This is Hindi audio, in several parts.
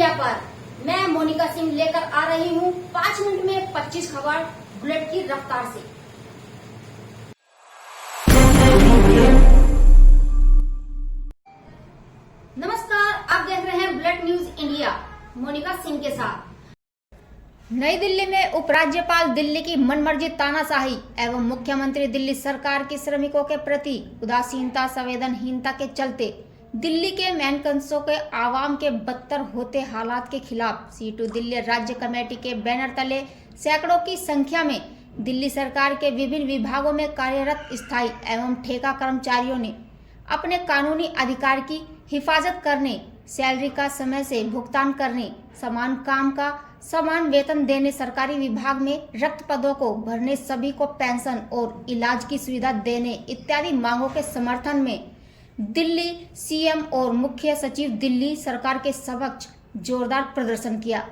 इंडिया पर मैं मोनिका सिंह लेकर आ रही हूँ 5 मिनट में 25 खबर बुलेट की रफ्तार से। नमस्कार, आप देख रहे हैं bullet news India Monika Singh के साथ। नई दिल्ली में उपराज्यपाल दिल्ली की मनमर्जी तानाशाही एवं मुख्यमंत्री दिल्ली सरकार की श्रमिकों के प्रति उदासीनता संवेदनहीनता के चलते दिल्ली के मैनकंसों के आवाम के बदतर होते हालात के खिलाफ सीटू दिल्ली राज्य कमेटी के बैनर तले सैकड़ों की संख्या में दिल्ली सरकार के विभिन्न विभागों में कार्यरत स्थायी एवं ठेका कर्मचारियों ने अपने कानूनी अधिकार की हिफाजत करने, सैलरी का समय से भुगतान करने, समान काम का समान वेतन देने, सरकारी विभाग में रिक्त पदों को भरने, सभी को पेंशन और इलाज की सुविधा देने इत्यादि मांगों के समर्थन में दिल्ली सीएम और मुख्य सचिव दिल्ली सरकार के समक्ष जोरदार प्रदर्शन किया।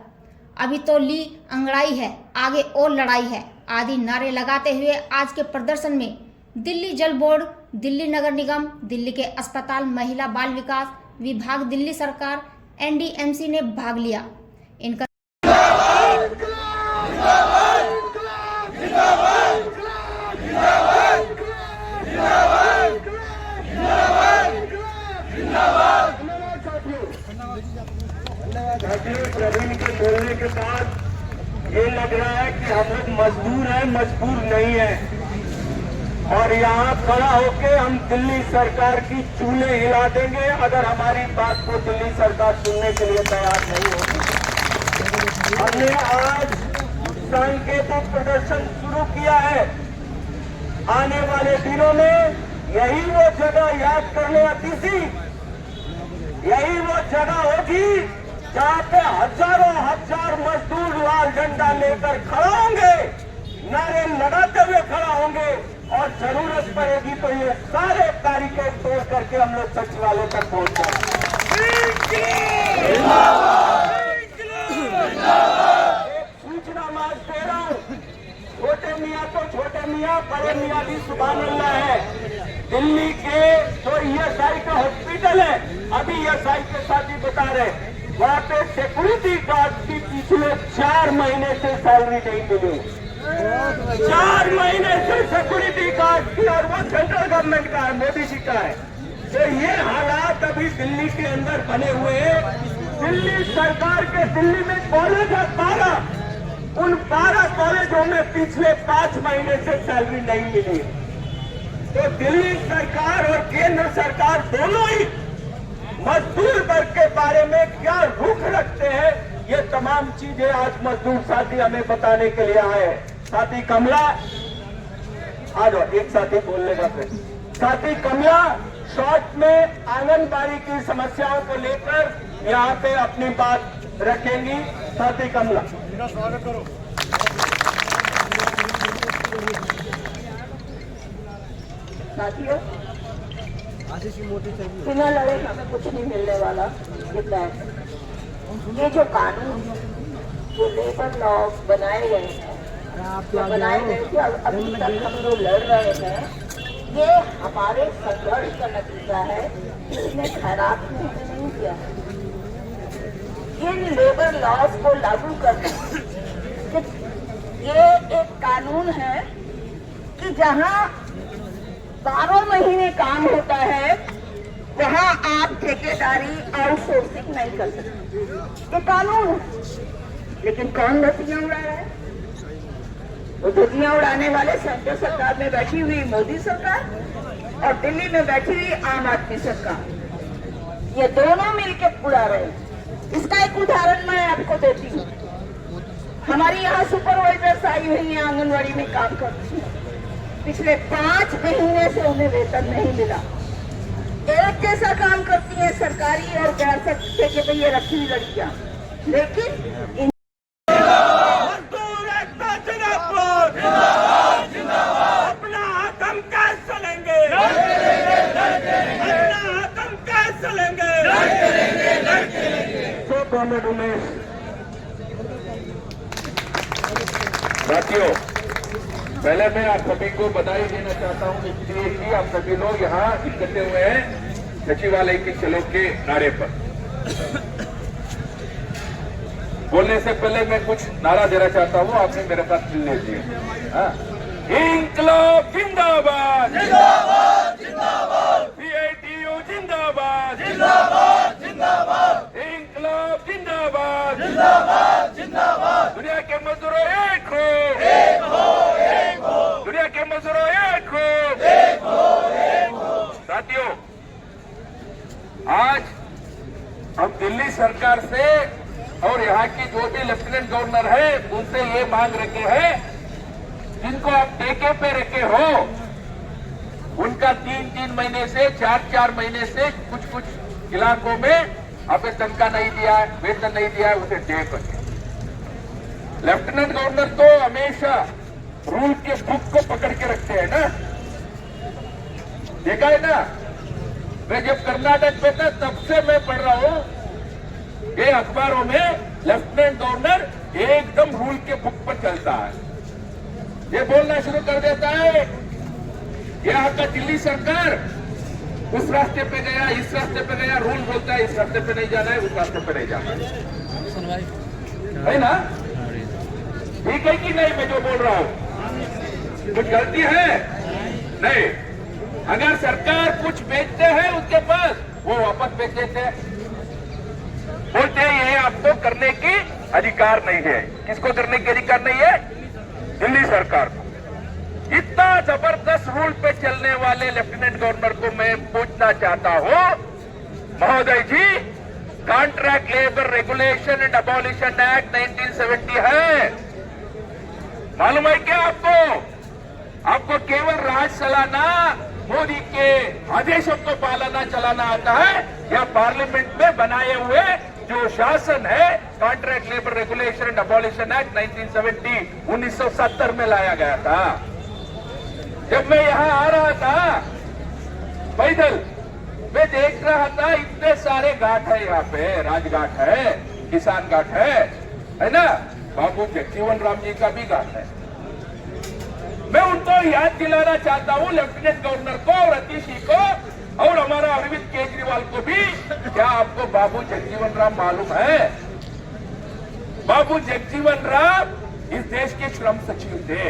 अभी तो ली अंगड़ाई है, आगे और लड़ाई है आदि नारे लगाते हुए आज के प्रदर्शन में दिल्ली जल बोर्ड, दिल्ली नगर निगम, दिल्ली के अस्पताल, महिला बाल विकास विभाग, दिल्ली सरकार, एनडीएमसी ने भाग लिया। इनका प्रवीण के बोलने के बाद ये लग रहा है कि हम लोग मजबूर हैं, मजबूर नहीं है। और यहाँ खड़ा होके हम दिल्ली सरकार की चूल्हे हिला देंगे अगर हमारी बात को दिल्ली सरकार सुनने के लिए तैयार नहीं होगी। हमने आज सांकेतिक प्रदर्शन शुरू किया है। आने वाले दिनों में यही वो जगह याद करने आती थी, यही वो जगह होगी जहाँ पे हजारों हजार मजदूर लाल झंडा लेकर खड़ा होंगे, नारे लगाते हुए खड़ा होंगे और जरूरत पड़ेगी तो ये सारे बैरिकेड तोड़ करके हम लोग सचिवालय तक पहुंच जाएंगे। एक सूचना मार्च दे रहा हूँ, छोटे मियाँ तो छोटे मियाँ, बड़े मियाँ भी सुभान अल्लाह है। दिल्ली के जो ईएसआई का हॉस्पिटल है, अभी ईएसआई के साथ ही बता रहे, वहाँ पे सिक्योरिटी गार्ड की पिछले 4 महीने से सैलरी नहीं मिली। 4 महीने से सिक्योरिटी गार्ड की, और वो सेंट्रल गवर्नमेंट का है, मोदी जी का है। तो ये हालात अभी दिल्ली के अंदर बने हुए हैं। दिल्ली सरकार के, दिल्ली में कॉलेज है 12, उन 12 कॉलेजों में पिछले 5 महीने से सैलरी नहीं मिली। तो दिल्ली सरकार और केंद्र सरकार दोनों ही मजदूर वर्ग के बारे में क्या रुख रखते हैं, ये तमाम चीजें आज मजदूर साथी हमें बताने के लिए आए हैं। साथी कमला आ जाओ, एक साथी बोल लेगा फिर। साथी कमला शॉर्ट में आंगनबाड़ी की समस्याओं को लेकर यहाँ पे अपनी बात रखेंगी। साथी कमला, स्वागत करो। साथियों, बिना लड़े हमें कुछ नहीं मिलने वाला। ये जो कानून, जो लेबर लॉ बनाए गए हैं, जो बनाए गए थे, अभी तक हम लोग लड़ रहे हैं, ये हमारे संघर्ष का नतीजा है। इसने खैरात नहीं किया है। इन लेबर लॉज को लागू करना, ये एक कानून है कि जहां 12 महीने काम होता है वहां आप ठेकेदारी आउटसोर्सिंग नहीं कर सकते। ये कानून है, लेकिन कौन धज्जियां उड़ा रहा है? वो धज्जियां उड़ाने वाले सेंट्रल सरकार में बैठी हुई मोदी सरकार और दिल्ली में बैठी हुई आम आदमी सरकार, ये दोनों मिलकर उड़ा रहे हैं। इसका एक उदाहरण मैं आपको देती हूँ। हमारी यहाँ सुपरवाइजर्स आई हुई है, आंगनबाड़ी में काम करती है। पिछले 5 महीने से उन्हें वेतन नहीं मिला। एक जैसा काम करती है सरकारी और गैर सरकारी के लिए रखी हुई लड़कियां, लेकिन अपना हक हम कैसे लेंगे, अपना हक हम कैसे लेंगे। साथियों, पहले मैं आप सभी को बधाई देना चाहता हूं इसलिए कि आप सभी लोग यहाँ इकट्ठे हुए हैं सचिवालय के चलो के नारे पर। बोलने से पहले मैं कुछ नारा देना चाहता हूँ, आपने मेरे साथ मिल लीजिए। इंकलाब जिंदाबाद, जिंदाबाद जिंदाबाद, सीआईटीयू जिंदाबाद, जिंदाबाद जिंदाबाद, इंकलाब जिंदाबाद, जिंदाबाद जिंदाबाद। दुनिया के मजदूरों एक हो, एक हो, एक हो। दुनिया के मजदूरों एक हो, एक हो, एक हो। साथियों, आज हम दिल्ली सरकार से और यहाँ की जो भी लेफ्टिनेंट गवर्नर है उनसे ये मांग रखे हैं, जिनको आप टेके पे रखे हो उनका 3-3 महीने से 4-4 महीने से कुछ इलाकों में आपने तनख्वाह नहीं दिया है, वेतन नहीं दिया है, उसे दे करके। लेफ्टिनेंट गवर्नर तो हमेशा रूल के बुक को पकड़ के रखते हैं ना, देखा है ना। मैं जब कर्नाटक में था तब से मैं पढ़ रहा हूं ये अखबारों में, लेफ्टिनेंट गवर्नर एकदम रूल के बुक पर चलता है। ये बोलना शुरू कर देता है, यहाँ का दिल्ली सरकार उस रास्ते पे गया, इस रास्ते पे गया, रूल बोलता है इस रास्ते पे नहीं जाना है, उस रास्ते पे नहीं जाना है ना। ठीक है कि नहीं मैं जो बोल रहा हूं? कुछ गलती है? नहीं। अगर सरकार कुछ बेचते हैं उसके पास, वो वापस बेच देते हैं, बोलते हैं ये आपको करने की अधिकार नहीं है। किसको करने की अधिकार नहीं है? दिल्ली सरकार को। इतना जबरदस्त रूल पे चलने वाले लेफ्टिनेंट गवर्नर को मैं पूछना चाहता हूं, महोदय जी, contract labour regulation and abolition act 1970 है, मालूम है क्या आपको? आपको केवल राज चलाना, मोदी के आदेशों को पालना चलाना आता है, या पार्लियामेंट में बनाए हुए जो शासन है contract labour regulation and abolition act 1970 में लाया गया था। जब मैं यहां आ रहा था पैदल, मैं देख रहा था इतने सारे घाट है यहाँ पे, राजघाट है, किसान घाट है ना, बाबू जगजीवन राम जी का भी घाट है। मैं उनको याद दिलाना चाहता हूं, लेफ्टिनेंट गवर्नर को और अतिशी को और हमारा अरविंद केजरीवाल को भी, क्या आपको बाबू जगजीवन राम मालूम है? बाबू जगजीवन राम इस देश के श्रम सचिव थे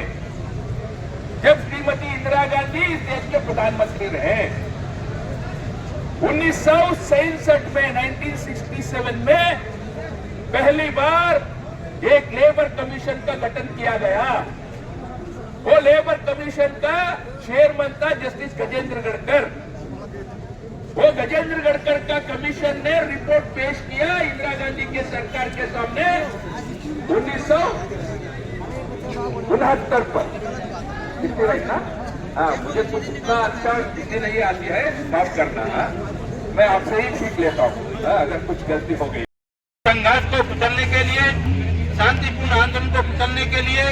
जब श्रीमती इंदिरा गांधी इस देश के प्रधानमंत्री रहे। 1967 में 1967 में पहली बार एक लेबर कमीशन का गठन किया गया। वो लेबर कमीशन का चेयरमैन था जस्टिस गजेंद्र गढ़कर। वो गजेंद्र गढ़कर का कमीशन ने रिपोर्ट पेश किया इंदिरा गांधी के सरकार के सामने 1969 पर। ना मुझे कुछ इतना अच्छा हिंदी नहीं आती है, माफ करना, मैं आपसे ही सीख लेता हूँ अगर कुछ गलती हो गई। संघर्ष को कुचलने के लिए, शांतिपूर्ण आंदोलन को कुचलने के लिए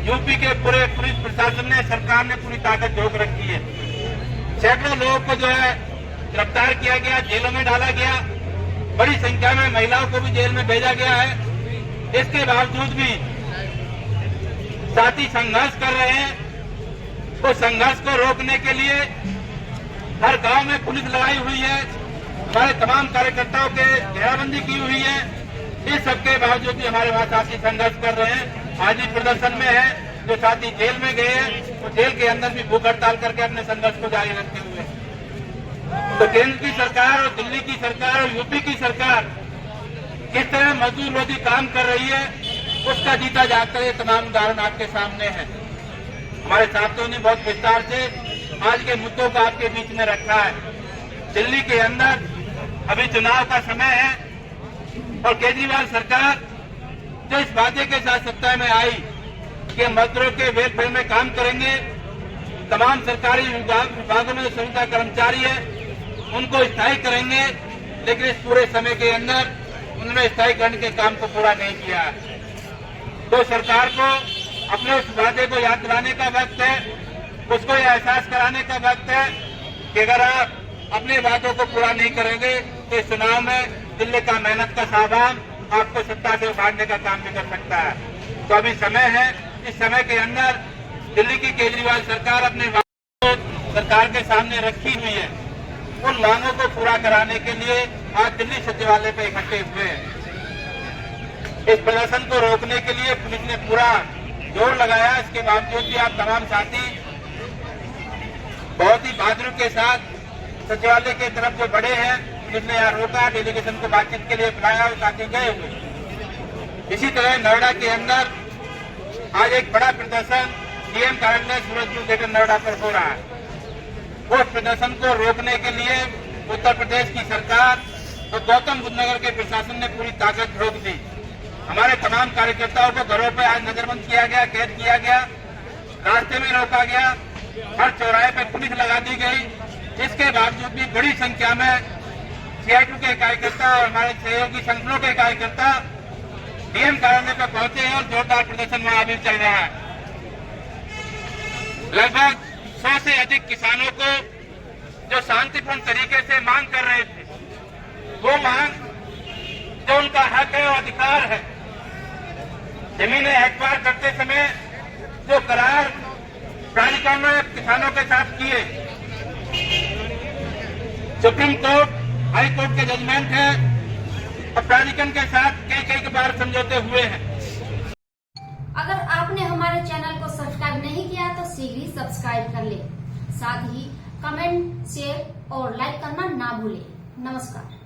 यूपी के पूरे पुलिस प्रशासन ने, सरकार ने पूरी ताकत झोंक रखी है। सैकड़ों लोगों को जो है गिरफ्तार किया गया, जेलों में डाला गया, बड़ी संख्या में महिलाओं को भी जेल में भेजा गया है। इसके बावजूद भी साथी संघर्ष कर रहे हैं। तो संघर्ष को रोकने के लिए हर गांव में पुलिस लगाई हुई है, हमारे तमाम कार्यकर्ताओं के घेराबंदी की हुई है। इस सबके बावजूद भी हमारे वहां साथी संघर्ष कर रहे हैं। आज भी प्रदर्शन में है, जो साथी जेल में गए हैं वो जेल के अंदर भी भूख हड़ताल करके अपने संघर्ष को जारी रखते हुए। तो केंद्र की सरकार और दिल्ली की सरकार और यूपी की सरकार किस तरह मजदूर विरोधी काम कर रही है, उसका जीता जागता ये तमाम उदाहरण आपके सामने है। हमारे साथियों ने बहुत विस्तार से आज के मुद्दों को आपके बीच में रखा है। दिल्ली के अंदर अभी चुनाव का समय है और केजरीवाल सरकार जो इस वादे के साथ सत्ता में आई कि मजदूरों के वेलफेयर में काम करेंगे, तमाम सरकारी विभागों में जो संविदा कर्मचारी है उनको स्थायी करेंगे, लेकिन इस पूरे समय के अंदर उन्होंने स्थायीकरण के काम को पूरा नहीं किया। तो सरकार को अपने उस वादे को याद दिलाने का वक्त है, उसको यह एहसास कराने का वक्त है कि अगर आप अपने वादों को पूरा नहीं करेंगे तो इस चुनाव में दिल्ली का मेहनत का सामान आपको सत्ता से उखाड़ने का काम भी कर सकता है। तो अभी समय है, इस समय के अंदर दिल्ली की केजरीवाल सरकार अपने वादों को सरकार के सामने रखी हुई है। उन मांगों को पूरा कराने के लिए आज दिल्ली सचिवालय पर इकट्ठे हुए हैं। इस प्रदर्शन को रोकने के लिए पुलिस ने पूरा जोर लगाया। इसके बावजूद भी आप तमाम साथी बहुत ही बहादुरी के साथ सचिवालय की तरफ जो बढ़े हैं, पुलिस ने यहाँ रोका, डेलीगेशन को बातचीत के लिए बुलाया और साथी गए हुए। इसी तरह नोएडा के अंदर आज एक बड़ा प्रदर्शन डीएम कार्यालय सूरज ग्रेटर नोएडा पर हो रहा है। उस प्रदर्शन को रोकने के लिए उत्तर प्रदेश की सरकार और गौतम बुद्ध नगर के प्रशासन ने पूरी ताकत झोंक दी। हमारे तमाम कार्यकर्ताओं को घरों पर आज नजरबंद किया गया, कैद किया गया, रास्ते में रोका गया, हर चौराहे पर पुलिस लगा दी गई। इसके बावजूद भी बड़ी संख्या में सीआईटू के कार्यकर्ता और हमारे सहयोगी संगठनों के कार्यकर्ता डीएम कार्यालय पर पहुंचे हैं और जोरदार प्रदर्शन वहां अभी चल रहा है। लगभग 100 से अधिक किसानों को जो शांतिपूर्ण तरीके से मांग कर रहे थे, वो मांग जो उनका हक है और अधिकार है, जमीनें एक्वायर करते समय जो करार प्राधिकरण ने किसानों के साथ किए, सुप्रीम कोर्ट, हाई कोर्ट के जजमेंट है और प्राधिकरण के साथ कई बार समझौते हुए हैं। अगर आपने हमारे चैनल को सब्सक्राइब नहीं किया तो शीघ्र ही सब्सक्राइब कर ले। साथ ही कमेंट, शेयर और लाइक करना ना भूलें। नमस्कार।